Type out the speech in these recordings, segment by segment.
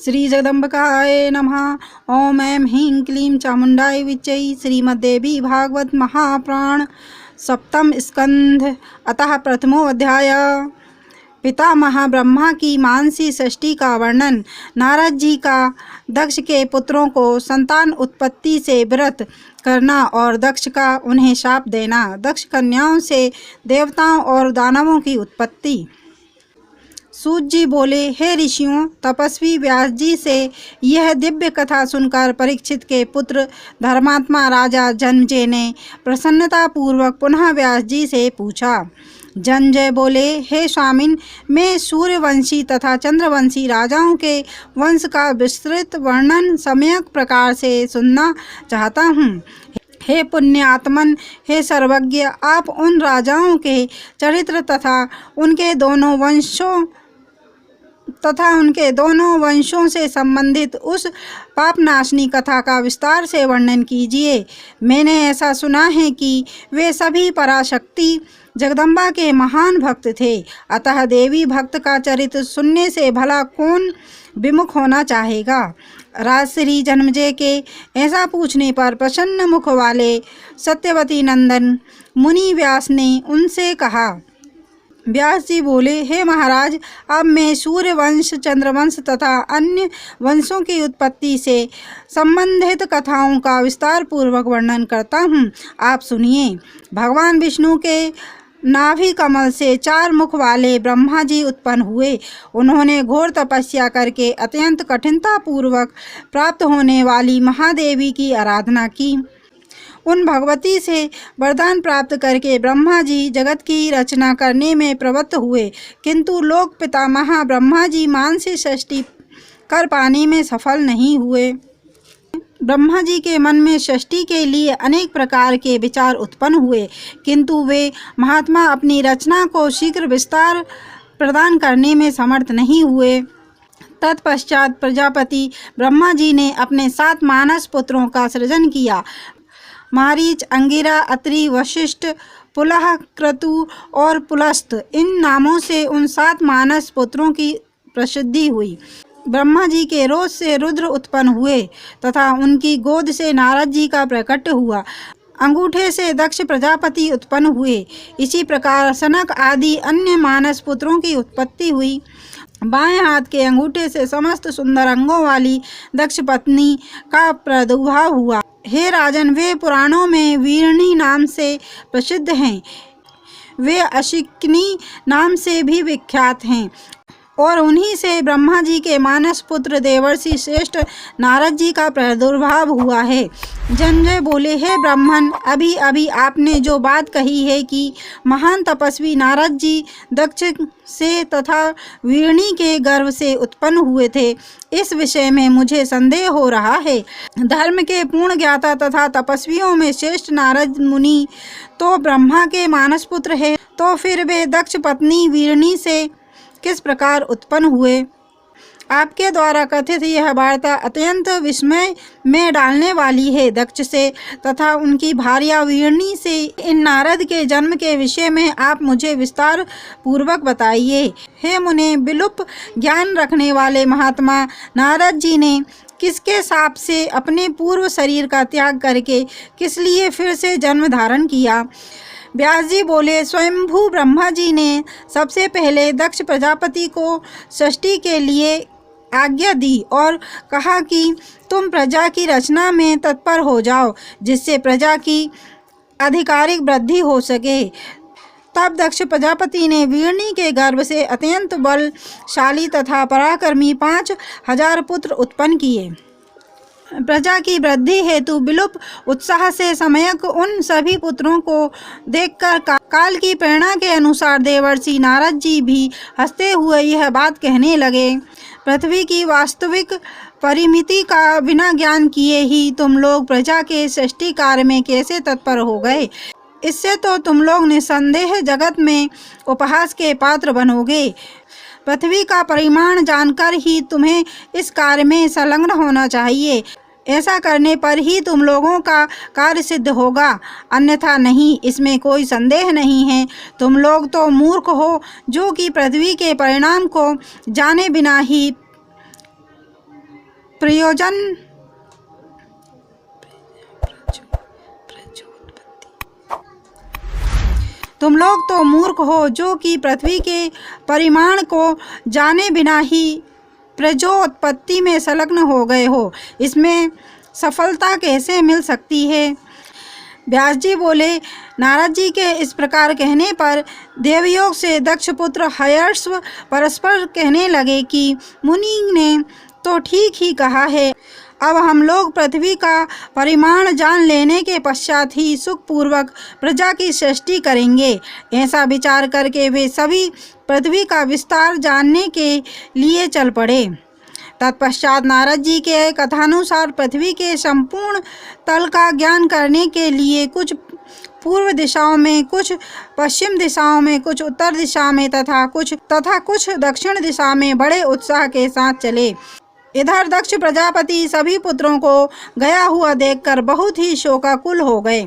श्री जगदम्बिकाय नमः। ओम ऐं ह्रीं क्लीं चामुण्डाय विच्चै। श्रीमद्देवी भागवत महापुराण सप्तम स्कंध। अतः प्रथमो अध्याय। पितामह ब्रह्मा की मानसी सृष्टि का वर्णन। नारद जी का दक्ष के पुत्रों को संतान उत्पत्ति से व्रत करना और दक्ष का उन्हें शाप देना। दक्ष कन्याओं से देवताओं और दानवों की उत्पत्ति। सूत जी बोले, हे ऋषियों, तपस्वी व्यास जी से यह दिव्य कथा सुनकर परीक्षित के पुत्र धर्मात्मा राजा जन्मेजय ने प्रसन्नता पूर्वक पुनः व्यास जी से पूछा। जन्मेजय बोले, हे स्वामिन, मैं सूर्यवंशी तथा चंद्रवंशी राजाओं के वंश का विस्तृत वर्णन सम्यक प्रकार से सुनना चाहता हूँ। हे पुण्यात्मन, हे सर्वज्ञ, आप उन राजाओं के चरित्र तथा उनके दोनों वंशों से संबंधित उस पापनाशनी कथा का विस्तार से वर्णन कीजिए। मैंने ऐसा सुना है कि वे सभी पराशक्ति जगदम्बा के महान भक्त थे, अतः देवी भक्त का चरित्र सुनने से भला कौन विमुख होना चाहेगा। राजश्री जन्मेजय के ऐसा पूछने पर प्रसन्न मुख वाले सत्यवती नंदन मुनि व्यास ने उनसे कहा। व्यास जी बोले, हे महाराज, अब मैं सूर्यवंश, चंद्रवंश तथा अन्य वंशों की उत्पत्ति से संबंधित कथाओं का विस्तार पूर्वक वर्णन करता हूँ। आप सुनिए। भगवान विष्णु के नाभि कमल से 4 मुख वाले ब्रह्मा जी उत्पन्न हुए। उन्होंने घोर तपस्या करके अत्यंत कठिनता पूर्वक प्राप्त होने वाली महादेवी की आराधना की। उन भगवती से वरदान प्राप्त करके ब्रह्मा जी जगत की रचना करने में प्रवृत्त हुए, किंतु लोक पितामह ब्रह्मा जी मानसी सृष्टि कर पाने में सफल नहीं हुए। ब्रह्मा जी के मन में सृष्टि के लिए अनेक प्रकार के विचार उत्पन्न हुए, किंतु वे महात्मा अपनी रचना को शीघ्र विस्तार प्रदान करने में समर्थ नहीं हुए। तत्पश्चात प्रजापति ब्रह्मा जी ने अपने 7 मानस पुत्रों का सृजन किया। मारीच, अंगिरा, अत्रि, वशिष्ठ, पुलह, क्रतु और पुलस्त, इन नामों से उन 7 मानस पुत्रों की प्रसिद्धि हुई। ब्रह्मा जी के रोज से रुद्र उत्पन्न हुए तथा उनकी गोद से नारद जी का प्रकट हुआ। अंगूठे से दक्ष प्रजापति उत्पन्न हुए। इसी प्रकार सनक आदि अन्य मानस पुत्रों की उत्पत्ति हुई। बाएं हाथ के अंगूठे से समस्त सुंदर अंगों वाली दक्ष पत्नी का प्रादुर्भाव हुआ। हे राजन, वे पुराणों में वीरणी नाम से प्रसिद्ध हैं। वे अशिकनी नाम से भी विख्यात हैं और उन्हीं से ब्रह्मा जी के मानस पुत्र देवर्षि श्रेष्ठ नारद जी का प्रादुर्भाव हुआ है। जन्मेजय बोले, हे ब्राह्मण, अभी अभी आपने जो बात कही है कि महान तपस्वी नारद जी दक्ष से तथा वीरणी के गर्भ से उत्पन्न हुए थे, इस विषय में मुझे संदेह हो रहा है। धर्म के पूर्ण ज्ञाता तथा तपस्वियों में श्रेष्ठ नारद मुनि तो ब्रह्मा के मानस पुत्र है, तो फिर वे दक्ष पत्नी वीरणी से किस प्रकार उत्पन्न हुए। आपके द्वारा कथित यह वार्ता अत्यंत विस्मय में डालने वाली है। दक्ष से तथा उनकी भार्या वीरणी से इन नारद के जन्म के विषय में आप मुझे विस्तार पूर्वक बताइए। हे मुने, विलुप्त ज्ञान रखने वाले महात्मा नारद जी ने किसके शाप से अपने पूर्व शरीर का त्याग करके किस लिए फिर से जन्म धारण किया। व्यास जी बोले, स्वयंभू ब्रह्मा जी ने सबसे पहले दक्ष प्रजापति को सृष्टि के लिए आज्ञा दी और कहा कि तुम प्रजा की रचना में तत्पर हो जाओ, जिससे प्रजा की आधिकारिक वृद्धि हो सके। तब दक्ष प्रजापति ने वीरणी के गर्भ से अत्यंत बलशाली तथा पराक्रमी 5000 पुत्र उत्पन्न किए। प्रजा की वृद्धि हेतु विलुप्त उत्साह से सम्यक उन सभी पुत्रों को देखकर काल की प्रेरणा के अनुसार देवर्षि नारद जी भी हंसते हुए यह बात कहने लगे। पृथ्वी की वास्तविक परिमिति का बिना ज्ञान किए ही तुम लोग प्रजा के सृष्टि कार्य में कैसे तत्पर हो गए। इससे तो तुम लोग निसंदेह जगत में उपहास के पात्र बनोगे। पृथ्वी का परिमाण जानकर ही तुम्हें इस कार्य में संलग्न होना चाहिए। ऐसा करने पर ही तुम लोगों का कार्य सिद्ध होगा, अन्यथा नहीं, इसमें कोई संदेह नहीं है। तुम लोग तो मूर्ख हो, जो कि पृथ्वी के परिणाम को जाने बिना ही प्रयोजन तुम लोग तो मूर्ख हो जो कि पृथ्वी के परिमाण को जाने बिना ही प्रजोत्पत्ति में संलग्न हो गए हो। इसमें सफलता कैसे मिल सकती है? व्यास जी बोले, नारद जी के इस प्रकार कहने पर देवयोग से दक्ष पुत्र हयर्ष्व परस्पर कहने लगे कि मुनि ने तो ठीक ही कहा है। अब हम लोग पृथ्वी का परिमाण जान लेने के पश्चात ही सुखपूर्वक प्रजा की सृष्टि करेंगे। ऐसा विचार करके वे सभी पृथ्वी का विस्तार जानने के लिए चल पड़े। तत्पश्चात नारद जी के कथानुसार पृथ्वी के संपूर्ण तल का ज्ञान करने के लिए कुछ पूर्व दिशाओं में, कुछ पश्चिम दिशाओं में, कुछ उत्तर दिशा में तथा कुछ दक्षिण दिशा में बड़े उत्साह के साथ चले। इधर दक्ष प्रजापति सभी पुत्रों को गया हुआ देखकर बहुत ही शोकाकुल हो गए।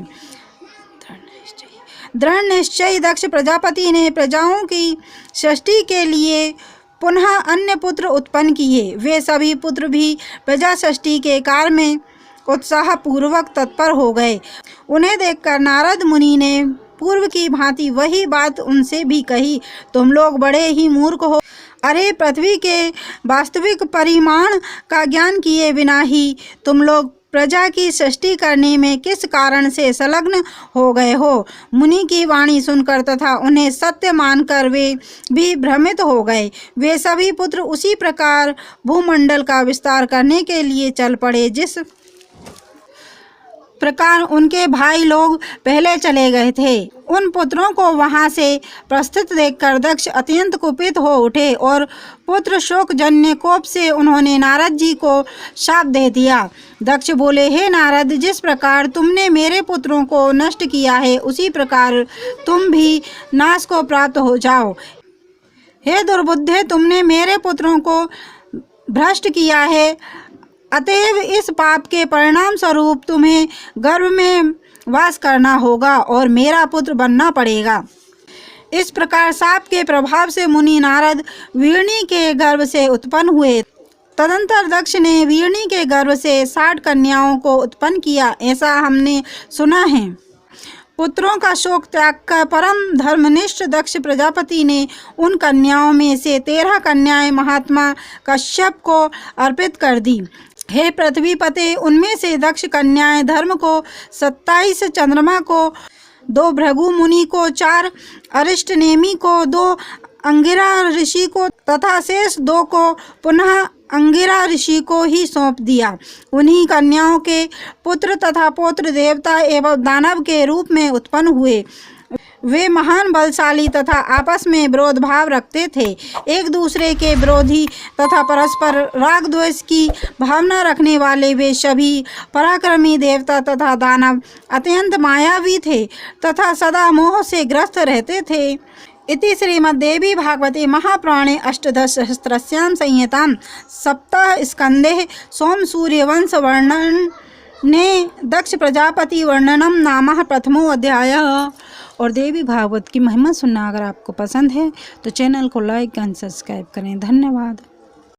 दृढ़ निश्चय दक्ष प्रजापति ने प्रजाओं की सृष्टि के लिए पुनः अन्य पुत्र उत्पन्न किए। वे सभी पुत्र भी प्रजा सृष्टि के कार्य में उत्साह पूर्वक तत्पर हो गए। उन्हें देखकर नारद मुनि ने पूर्व की भांति वही बात उनसे भी कही, तुम लोग बड़े ही मूर्ख हो। अरे, पृथ्वी के वास्तविक परिमाण का ज्ञान किए बिना ही तुम लोग प्रजा की सृष्टि करने में किस कारण से संलग्न हो गए हो? मुनि की वाणी सुनकर तथा उन्हें सत्य मानकर वे भी भ्रमित हो गए। वे सभी पुत्र उसी प्रकार भूमंडल का विस्तार करने के लिए चल पड़े जिस प्रकार उनके भाई लोग पहले चले गए थे। उन पुत्रों को वहां से प्रस्थित देखकर दक्ष अत्यंत कुपित हो उठे और पुत्र शोक जन्य कोप से उन्होंने नारद जी को शाप दे दिया। दक्ष बोले, हे नारद, जिस प्रकार तुमने मेरे पुत्रों को नष्ट किया है उसी प्रकार तुम भी नाश को प्राप्त हो जाओ। हे दुर्बुद्धे, तुमने मेरे पुत्रों को भ्रष्ट किया है, अतएव इस पाप के परिणाम स्वरूप तुम्हें गर्भ में वास करना होगा और मेरा पुत्र बनना पड़ेगा। इस प्रकार शाप के प्रभाव से मुनि नारद वीरणी के गर्भ से उत्पन्न हुए। तदंतर दक्ष ने वीरणी के गर्भ से 60 कन्याओं को उत्पन्न किया, ऐसा हमने सुना है। पुत्रों का शोक त्याग कर परम धर्मनिष्ठ दक्ष प्रजापति ने उन कन्याओं में से 13 कन्याएं महात्मा कश्यप को अर्पित कर दी। हे पृथ्वीपते, उनमें से दक्ष कन्याएं धर्म को 27, चंद्रमा को 2, भृगु मुनि को 4, अरिष्टनेमि को 2, अंगिरा ऋषि को तथा शेष 2 को पुनः अंगिरा ऋषि को ही सौंप दिया। उन्हीं कन्याओं के पुत्र तथा पौत्र देवता एवं दानव के रूप में उत्पन्न हुए। वे महान बलशाली तथा आपस में विरोध भाव रखते थे। एक दूसरे के विरोधी तथा परस्पर राग द्वेष की भावना रखने वाले वे सभी पराक्रमी देवता तथा दानव अत्यंत मायावी थे तथा सदा मोह से ग्रस्त रहते थे। इति श्रीमद्देवी भागवते महापुराणे अष्टादशसहस्रस्यां संहितां सप्तः स्कन्धे सोमसूर्यवंश वर्णने दक्ष प्रजापति वर्णनम नामः प्रथमो अध्यायः। और देवी भागवत की महिमा सुनना अगर आपको पसंद है तो चैनल को लाइक एंड सब्सक्राइब करें। धन्यवाद।